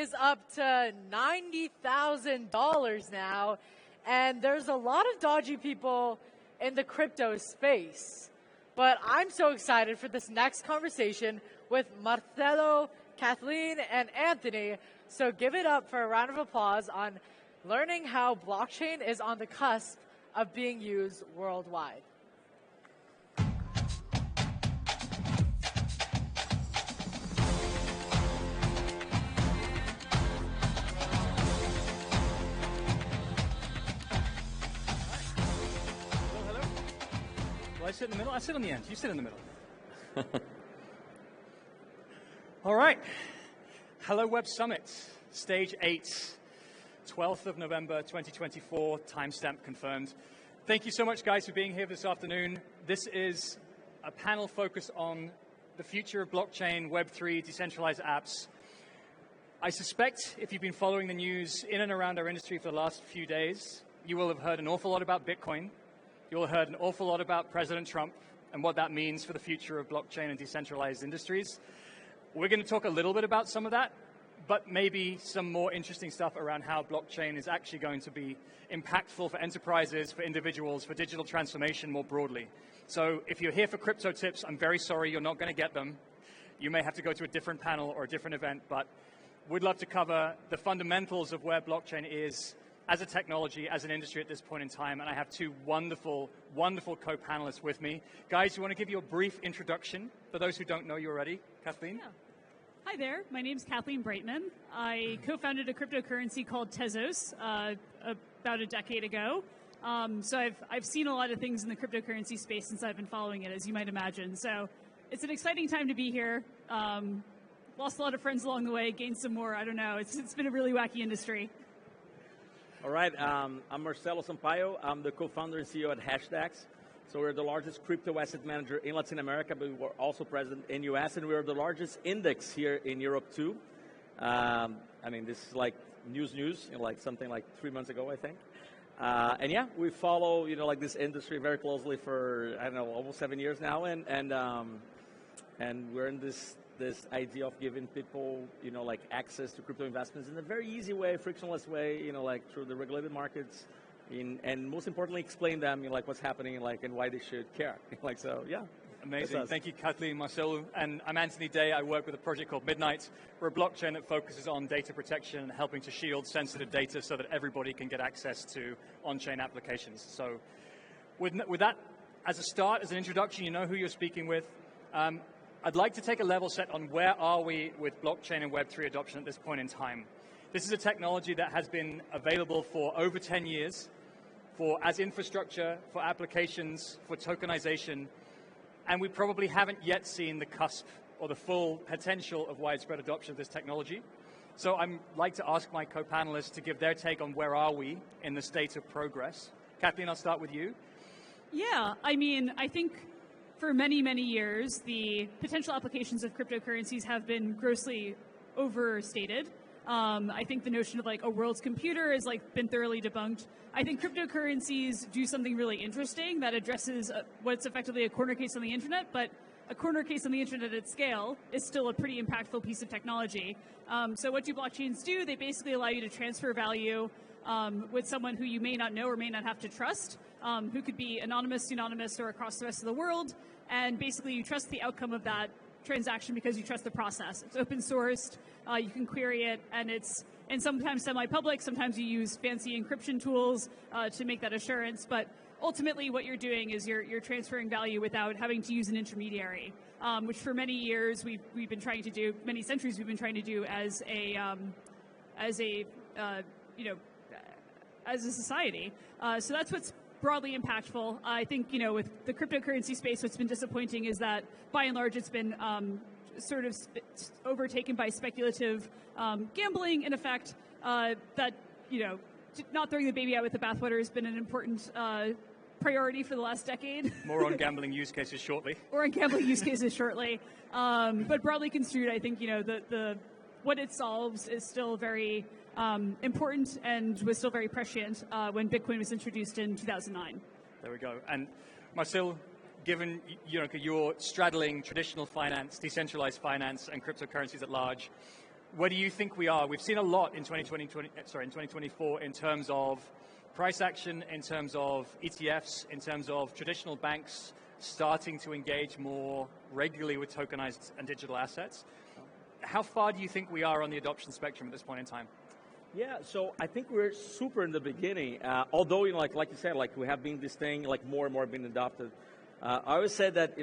is up to $90,000 now, and there's a lot of dodgy people in the crypto space. But I'm so excited for this next conversation with Marcelo, Kathleen, and Anthony. So give it up for a round of applause on learning how blockchain is on the cusp of being used worldwide. I sit in the middle? I sit on the end. You sit in the middle. All right. Hello WebSummit, Stage 8, 12th of November 2024, timestamp confirmed. Thank you so much, guys, for being here this afternoon. This is a panel focused on the future of blockchain, Web3, decentralized apps. I suspect if you've been following the news in and around our industry for the last few days, you will have heard an awful lot about Bitcoin. You'll have heard an awful lot about President Trump and what that means for the future of blockchain and decentralized industries. We're going to talk a little bit about some of that, but maybe some more interesting stuff around how blockchain is actually going to be impactful for enterprises, for individuals, for digital transformation more broadly. So if you're here for crypto tips, I'm very sorry you're not going to get them. You may have to go to a different panel or a different event, but we'd love to cover the fundamentals of where blockchain is as a technology, as an industry at this point in time, and I have two wonderful, wonderful co-panelists with me. Guys, you want to give you a brief introduction for those who don't know you already? Kathleen? Yeah. Hi there, my name's Kathleen Breitman. I co-founded a cryptocurrency called Tezos about a decade ago. So I've seen a lot of things in the cryptocurrency space since I've been following it, as you might imagine. So it's an exciting time to be here. Lost a lot of friends along the way, gained some more, I don't know. It's been a really wacky industry. All right, I'm Marcelo Sampaio. I'm the co-founder and CEO at Hashdex. So we're the largest crypto asset manager in Latin America, but we're also present in US, and we're the largest index here in Europe too. I mean, this is like news, like something like 3 months ago, I think. And yeah, we follow, like this industry very closely for, I don't know, almost 7 years now, and we're in this idea of giving people, like access to crypto investments in a very easy way, frictionless way, like through the regulated markets, and most importantly, explain them, like what's happening, like, and why they should care. Like, so, yeah. Amazing. Thank you, Kathleen, Marcelo. And I'm Anthony Day. I work with a project called Midnight. We're a blockchain that focuses on data protection and helping to shield sensitive data so that everybody can get access to on-chain applications. So with that as a start, as an introduction, you know who you're speaking with. I'd like to take a level set on where are we with blockchain and Web3 adoption at this point in time. This is a technology that has been available for over 10 years, as infrastructure, for applications, for tokenization, and we probably haven't yet seen the cusp or the full potential of widespread adoption of this technology. So I'd like to ask my co-panelists to give their take on where are we in the state of progress. Kathleen, I'll start with you. Yeah, I mean, I think for many, many years, the potential applications of cryptocurrencies have been grossly overstated. I think the notion of like a world's computer has been thoroughly debunked. I think cryptocurrencies do something really interesting that addresses what's effectively a corner case on the internet, but a corner case on the internet at scale is still a pretty impactful piece of technology. So what do blockchains do? They basically allow you to transfer value with someone who you may not know or may not have to trust, who could be anonymous, pseudonymous, or across the rest of the world. And basically you trust the outcome of that transaction because you trust the process. It's open sourced, you can query it, and sometimes semi-public, sometimes you use fancy encryption tools to make that assurance, but ultimately what you're doing is you're transferring value without having to use an intermediary, which for many years we've been trying to do, many centuries we've been trying to do as a society. So that's what's broadly impactful. I think, with the cryptocurrency space, what's been disappointing is that, by and large, it's been sort of overtaken by speculative gambling, in effect, that, not throwing the baby out with the bathwater has been an important priority for the last decade. More on gambling use cases shortly. Or on gambling use cases shortly. But broadly construed, I think, what it solves is still very important and was still very prescient when Bitcoin was introduced in 2009. There we go. And Marcelo, given you're straddling traditional finance, decentralized finance, and cryptocurrencies at large, where do you think we are? We've seen a lot in 2024 in terms of price action, in terms of ETFs, in terms of traditional banks starting to engage more regularly with tokenized and digital assets. How far do you think we are on the adoption spectrum at this point in time? Yeah, so I think we're super in the beginning. Although, like you said, like we have been this thing, like more and more being adopted. I always said that,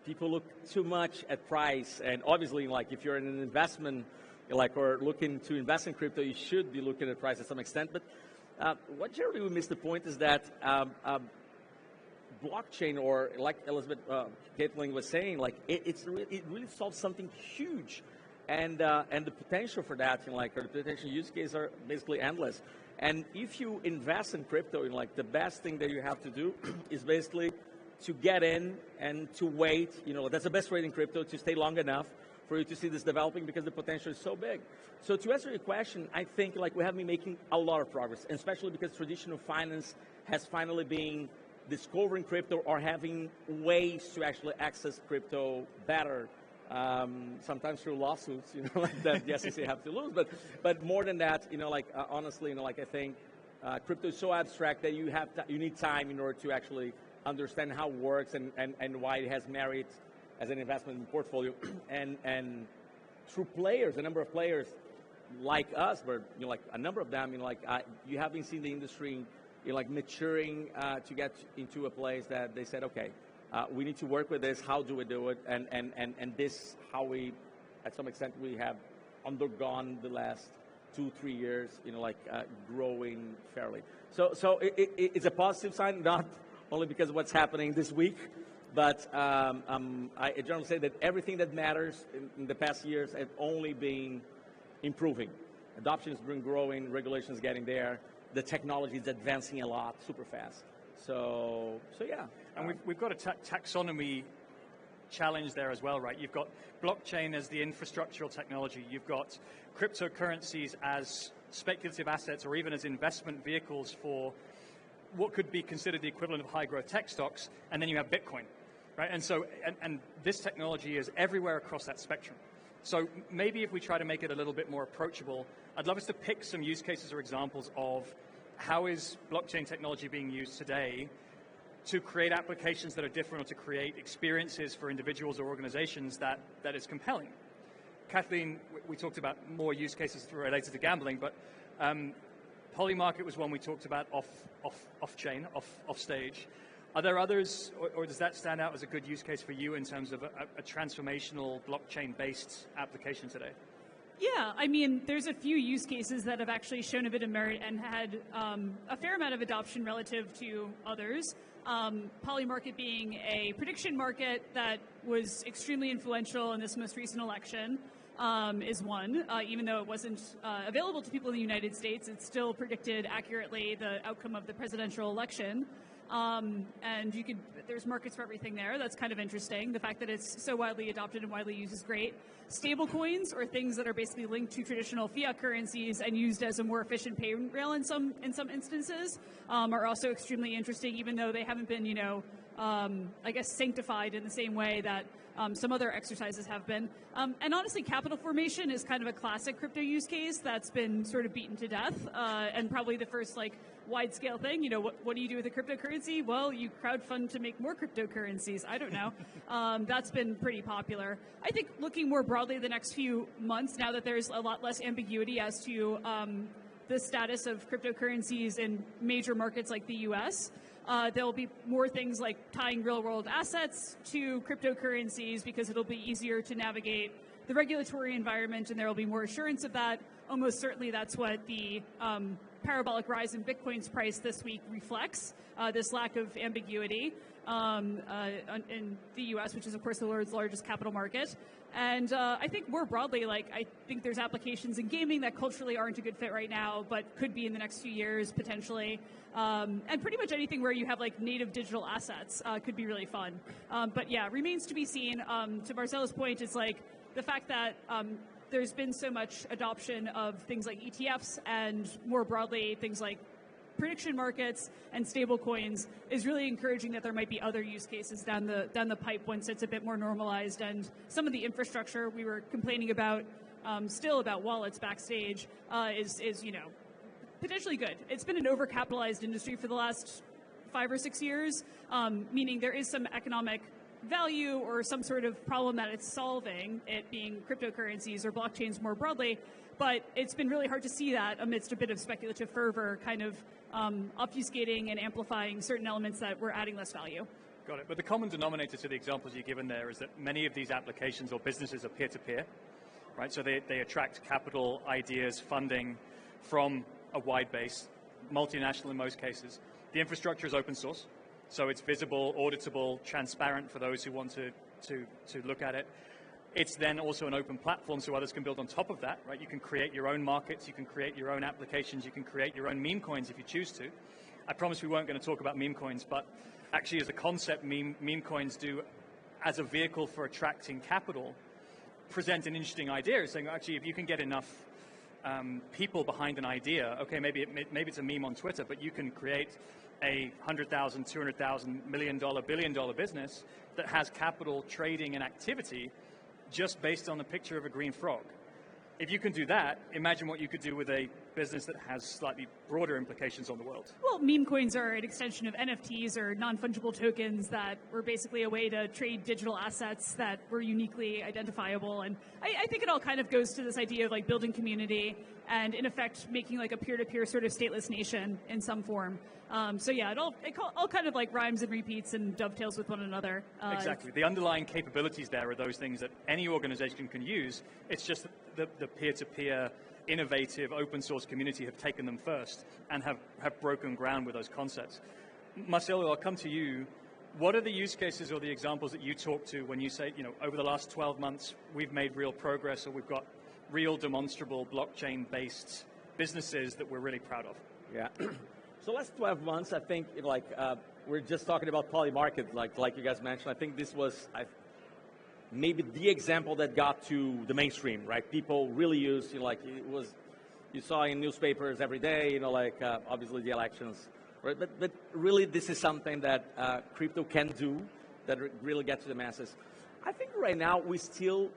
people look too much at price, and obviously, like if you're in an investment, or looking to invest in crypto, you should be looking at price to some extent. But what generally we miss the point is that blockchain, or like Elizabeth Kathleen was saying, like it really solves something huge, and the potential for that, or the potential use cases are basically endless. And if you invest in crypto, the best thing that you have to do is basically to get in and to wait. That's the best way in crypto, to stay long enough for you to see this developing, because the potential is so big. So to answer your question, I think we have been making a lot of progress, and especially because traditional finance has finally been discovering crypto or having ways to actually access crypto better, sometimes through lawsuits, that the SEC have to lose. But more than that, honestly, I think crypto is so abstract that you need time in order to actually understand how it works and why it has merit as an investment in portfolio. and through players, a number of players like us, but a number of them, you have been seeing the industry maturing to get into a place that they said, okay, we need to work with this. How do we do it? And this, how we, at some extent, we have undergone the last 2-3 years, growing fairly. So it's a positive sign, not only because of what's happening this week, but I generally say that everything that matters in the past years have only been improving. Adoption has been growing, regulations getting there, the technology is advancing a lot, super fast. So yeah. And we've got a taxonomy challenge there as well, right? You've got blockchain as the infrastructural technology. You've got cryptocurrencies as speculative assets, or even as investment vehicles for what could be considered the equivalent of high growth tech stocks. And then you have Bitcoin, right? And so, and this technology is everywhere across that spectrum. So maybe if we try to make it a little bit more approachable, I'd love us to pick some use cases or examples of how is blockchain technology being used today to create applications that are different, or to create experiences for individuals or organizations that is compelling. Kathleen, we talked about more use cases related to gambling, but Polymarket was one we talked about off-chain, off stage. Are there others, or does that stand out as a good use case for you in terms of a transformational blockchain-based application today? Yeah, I mean, there's a few use cases that have actually shown a bit of merit and had a fair amount of adoption relative to others. Polymarket being a prediction market that was extremely influential in this most recent election is one. Even though it wasn't available to people in the United States, it still predicted accurately the outcome of the presidential election. And there's markets for everything there. That's kind of interesting. The fact that it's so widely adopted and widely used is great. Stable coins, or things that are basically linked to traditional fiat currencies and used as a more efficient payment rail in some instances, are also extremely interesting, even though they haven't been, I guess, sanctified in the same way that some other exercises have been. And honestly, capital formation is kind of a classic crypto use case that's been sort of beaten to death, and probably the first wide-scale thing. What do you do with a cryptocurrency? Well, you crowdfund to make more cryptocurrencies. I don't know. That's been pretty popular. I think looking more broadly the next few months, now that there's a lot less ambiguity as to the status of cryptocurrencies in major markets like the US, there'll be more things like tying real-world assets to cryptocurrencies, because it'll be easier to navigate the regulatory environment, and there will be more assurance of that. Almost certainly that's what the parabolic rise in Bitcoin's price this week reflects, this lack of ambiguity in the US, which is, of course, the world's largest capital market. And I think more broadly, I think there's applications in gaming that culturally aren't a good fit right now, but could be in the next few years, potentially. And pretty much anything where you have native digital assets could be really fun. But yeah, remains to be seen. To Marcelo's point, it's the fact that there's been so much adoption of things like ETFs and more broadly things like prediction markets and stable coins is really encouraging that there might be other use cases down the pipe once it's a bit more normalized, and some of the infrastructure we were complaining about still about wallets backstage is potentially good. It's been an overcapitalized industry for the last 5 or 6 years, meaning there is some economic value or some sort of problem that it's solving, it being cryptocurrencies or blockchains more broadly, but it's been really hard to see that amidst a bit of speculative fervor, kind of obfuscating and amplifying certain elements that were adding less value. Got it. But the common denominator to the examples you've given there is that many of these applications or businesses are peer-to-peer, right? So they attract capital, ideas, funding from a wide base, multinational in most cases. The infrastructure is open source, so it's visible, auditable, transparent for those who want to look at it. It's then also an open platform so others can build on top of that, right? You can create your own markets, you can create your own applications, you can create your own meme coins if you choose to. I promise we weren't going to talk about meme coins, but actually as a concept, meme coins do, as a vehicle for attracting capital, present an interesting idea, saying actually if you can get enough people behind an idea, okay, maybe it's a meme on Twitter, but you can create a $100,000, $200,000, $1 million, $1 billion business that has capital, trading, and activity just based on a picture of a green frog. If you can do that, imagine what you could do with a business that has slightly broader implications on the world. Well, meme coins are an extension of NFTs or non-fungible tokens that were basically a way to trade digital assets that were uniquely identifiable. And I think it all kind of goes to this idea of like building community and in effect making like a peer-to-peer sort of stateless nation in some form. So yeah, it all kind of like rhymes and repeats and dovetails with one another. Exactly. The underlying capabilities there are those things that any organization can use. It's just the peer-to-peer innovative open source community have taken them first and have broken ground with those concepts. Marcelo, I'll come to you. What are the use cases or the examples that you talk to when you say, over the last 12 months, we've made real progress or we've got real demonstrable blockchain-based businesses that we're really proud of? Yeah. So last 12 months, I think, we're just talking about Polymarket, like you guys mentioned. I think this was maybe the example that got to the mainstream, right? People really used, you saw in newspapers every day, obviously the elections, right? But really, this is something that crypto can do that really gets to the masses. I think right now we still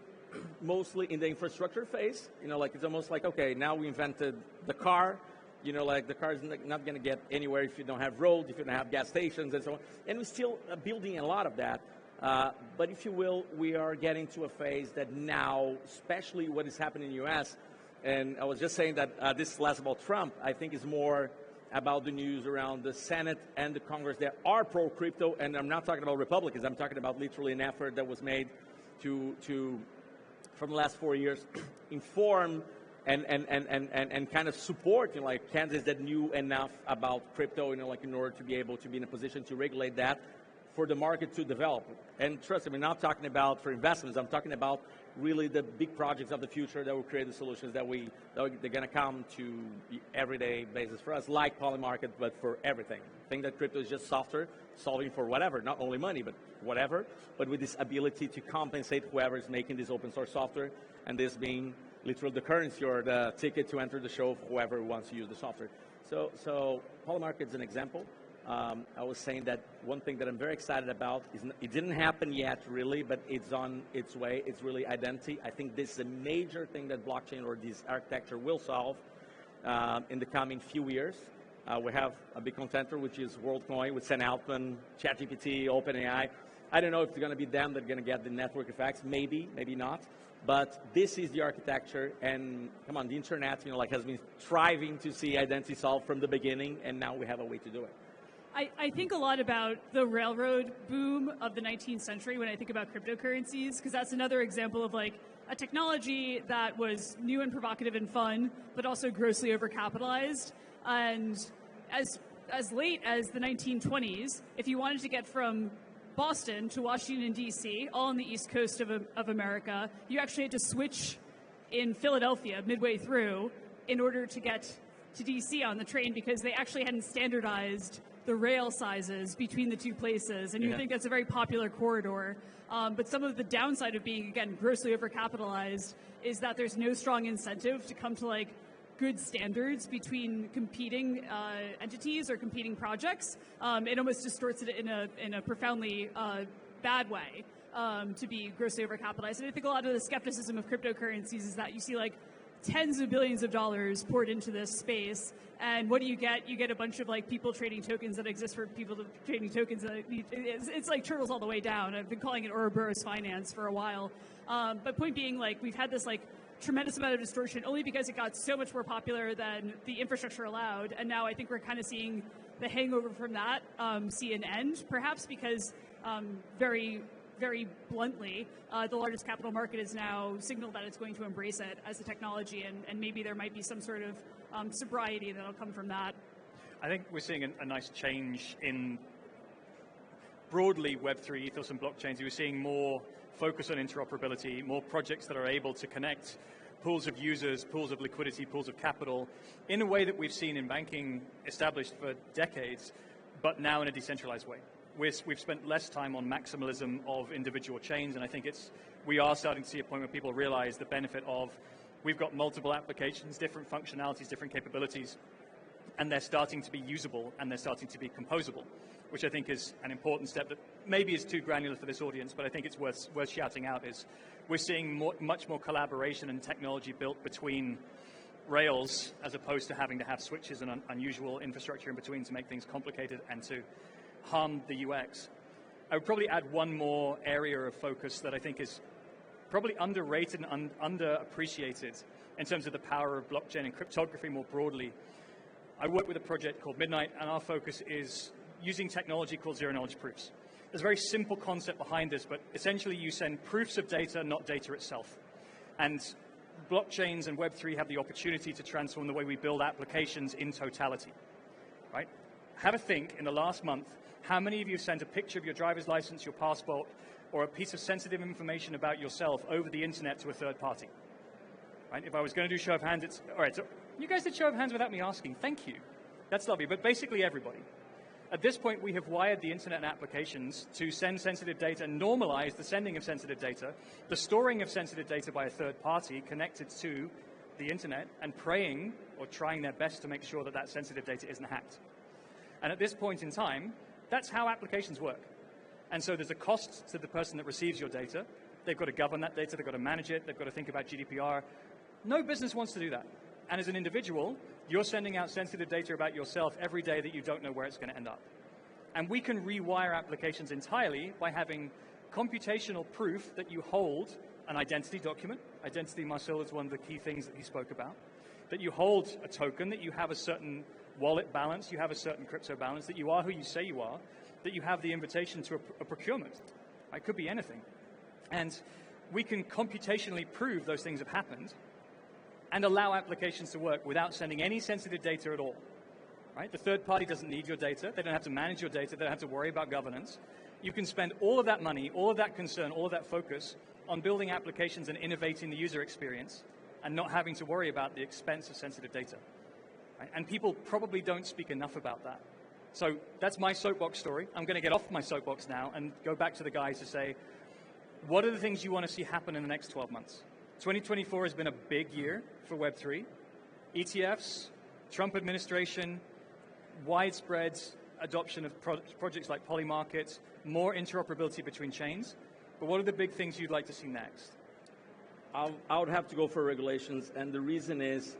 mostly in the infrastructure phase. It's almost like, okay, now we invented the car. The car is not going to get anywhere if you don't have roads, if you don't have gas stations, and so on. And we're still building a lot of that. But if you will, we are getting to a phase that now, especially what is happening in the U.S., and I was just saying that this is less about Trump, I think is more about the news around the Senate and the Congress that are pro-crypto, and I'm not talking about Republicans, I'm talking about literally an effort that was made to from the last 4 years, inform and kind of support, candidates that knew enough about crypto, in order to be able to be in a position to regulate that for the market to develop. And trust me, I'm not talking about for investments, I'm talking about really the big projects of the future that will create the solutions that they're going to come to the everyday basis for us, like Polymarket, but for everything. I think that crypto is just software, solving for whatever, not only money, but whatever, but with this ability to compensate whoever is making this open source software, and this being literally the currency or the ticket to enter the show for whoever wants to use the software. So Polymarket is an example. I was saying that one thing that I'm very excited about is it didn't happen yet really, but it's on its way. It's really identity. I think this is a major thing that blockchain or this architecture will solve in the coming few years. We have a big contender, which is WorldCoin with Sam Altman, ChatGPT, OpenAI. I don't know if it's going to be them that are going to get the network effects. Maybe, maybe not. But this is the architecture, and come on, the internet, has been striving to see identity solved from the beginning, and now we have a way to do it. I think a lot about the railroad boom of the 19th century when I think about cryptocurrencies, because that's another example of a technology that was new and provocative and fun, but also grossly overcapitalized. And as late as the 1920s, if you wanted to get from Boston to Washington, D.C., all on the East Coast of America, you actually had to switch in Philadelphia midway through in order to get to D.C. on the train, because they actually hadn't standardized the rail sizes between the two places, and you think that's a very popular corridor. But some of the downside of being, again, grossly overcapitalized is that there's no strong incentive to come to good standards between competing entities or competing projects. It almost distorts it in a profoundly bad way, to be grossly overcapitalized. And I think a lot of the skepticism of cryptocurrencies is that you see like tens of billions of dollars poured into this space, and what do you get? You get a bunch of like people trading tokens that exist for people trading tokens. It's like turtles all the way down. I've been calling it Ouroboros finance for a while. But point being, like, we've had this like tremendous amount of distortion only because it got so much more popular than the infrastructure allowed, and now I think we're kind of seeing the hangover from that see an end, perhaps because very bluntly, the largest capital market has now signaled that it's going to embrace it as a technology, and maybe there might be some sort of sobriety that'll come from that. I think we're seeing a nice change in broadly Web3 ethos and blockchains. We're seeing more focus on interoperability, more projects that are able to connect pools of users, pools of liquidity, pools of capital, in a way that we've seen in banking established for decades, but now in a decentralized way. We've spent less time on maximalism of individual chains, and I think we are starting to see a point where people realize the benefit of, we've got multiple applications, different functionalities, different capabilities, and they're starting to be usable, and they're starting to be composable, which I think is an important step that maybe is too granular for this audience, but I think it's worth shouting out. Is we're seeing much more collaboration and technology built between rails, as opposed to having to have switches and unusual infrastructure in between to make things complicated and to harm the UX. I would probably add one more area of focus that I think is probably underrated and underappreciated in terms of the power of blockchain and cryptography more broadly. I work with a project called Midnight, and our focus is using technology called zero-knowledge proofs. There's a very simple concept behind this, but essentially you send proofs of data, not data itself. And blockchains and Web3 have the opportunity to transform the way we build applications in totality, right? Have a think, in the last month, how many of you sent a picture of your driver's license, your passport, or a piece of sensitive information about yourself over the internet to a third party? Right? If I was going to do show of hands, all right, so you guys did show of hands without me asking. Thank you. That's lovely, but basically everybody. At this point, we have wired the internet and applications to send sensitive data and normalize the sending of sensitive data, the storing of sensitive data by a third party connected to the internet, and praying or trying their best to make sure that that sensitive data isn't hacked. And at this point in time, that's how applications work. And so there's a cost to the person that receives your data. They've got to govern that data, they've got to manage it, they've got to think about GDPR. No business wants to do that. And as an individual, you're sending out sensitive data about yourself every day that you don't know where it's going to end up. And we can rewire applications entirely by having computational proof that you hold an identity document. Identity, Marcelo, is one of the key things that he spoke about. That you hold a token, that you have a certain wallet balance, you have a certain crypto balance, that you are who you say you are, that you have the invitation to a procurement. It could be anything. And we can computationally prove those things have happened and allow applications to work without sending any sensitive data at all. Right? The third party doesn't need your data. They don't have to manage your data. They don't have to worry about governance. You can spend all of that money, all of that concern, all of that focus on building applications and innovating the user experience and not having to worry about the expense of sensitive data. Right? And people probably don't speak enough about that. So that's my soapbox story. I'm going to get off my soapbox now and go back to the guys to say, what are the things you want to see happen in the next 12 months? 2024 has been a big year for Web3. ETFs, Trump administration, widespread adoption of projects like Polymarket, more interoperability between chains. But what are the big things you'd like to see next? I would have to go for regulations, and the reason is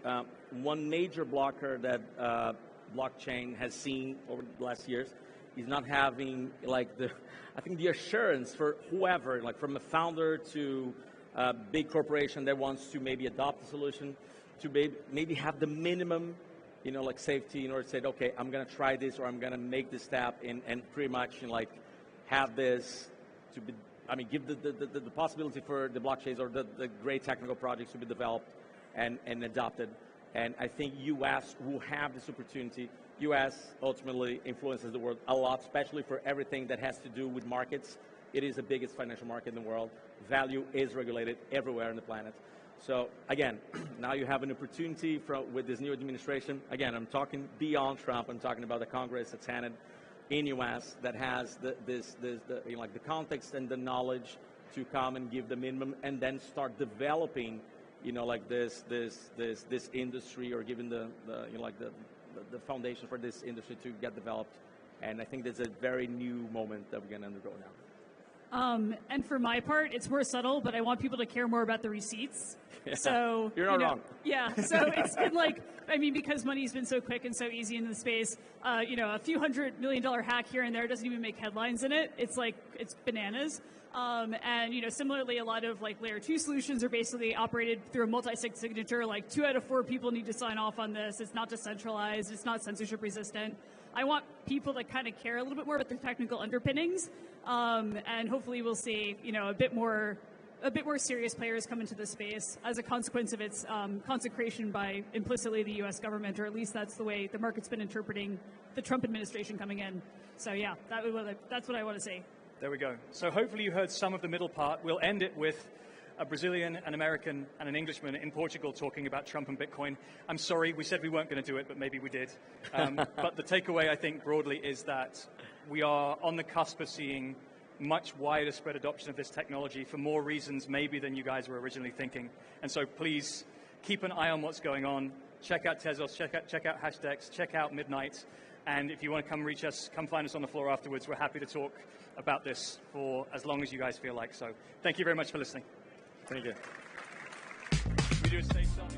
one major blocker that blockchain has seen over the last years is not having I think the assurance for whoever, like from a founder to a big corporation that wants to maybe adopt a solution, to maybe have the minimum, safety in order to say, okay, I'm going to try this or I'm going to make this step and pretty much have this to be, give the possibility for the blockchains or the great technical projects to be developed and adopted. And I think US will have this opportunity. US ultimately influences the world a lot, especially for everything that has to do with markets. It is the biggest financial market in the world. Value is regulated everywhere on the planet. So again, now you have an opportunity with this new administration. Again, I'm talking beyond Trump. I'm talking about the Congress, the Senate in US that has the context and the knowledge to come and give the minimum and then start developing, this industry, or giving the foundation for this industry to get developed. And I think there's a very new moment that we're going to undergo now. And for my part, it's more subtle, but I want people to care more about the receipts. Yeah. So You're not wrong. Yeah, so it's been like, I mean, because money's been so quick and so easy in the space, a few $100 million hack here and there doesn't even make headlines in it. It's like, it's bananas. And similarly, a lot of like layer 2 solutions are basically operated through a multi-sig signature. Like 2 out of 4 people need to sign off on this. It's not decentralized. It's not censorship resistant. I want people to kind of care a little bit more about the technical underpinnings, and hopefully we'll see a bit more serious players come into the space as a consequence of its consecration by implicitly the U.S. government, or at least that's the way the market's been interpreting the Trump administration coming in. So yeah, that's what I want to say. There we go. So hopefully you heard some of the middle part. We'll end it with a Brazilian, an American, and an Englishman in Portugal talking about Trump and Bitcoin. I'm sorry, we said we weren't going to do it, but maybe we did. But the takeaway, I think, broadly is that we are on the cusp of seeing much wider spread adoption of this technology for more reasons maybe than you guys were originally thinking. And so please keep an eye on what's going on. Check out Tezos, check out Hashdex, check out Midnight. And if you want to come reach us, come find us on the floor afterwards. We're happy to talk about this for as long as you guys feel like. So thank you very much for listening. Thank you. We do a stage song.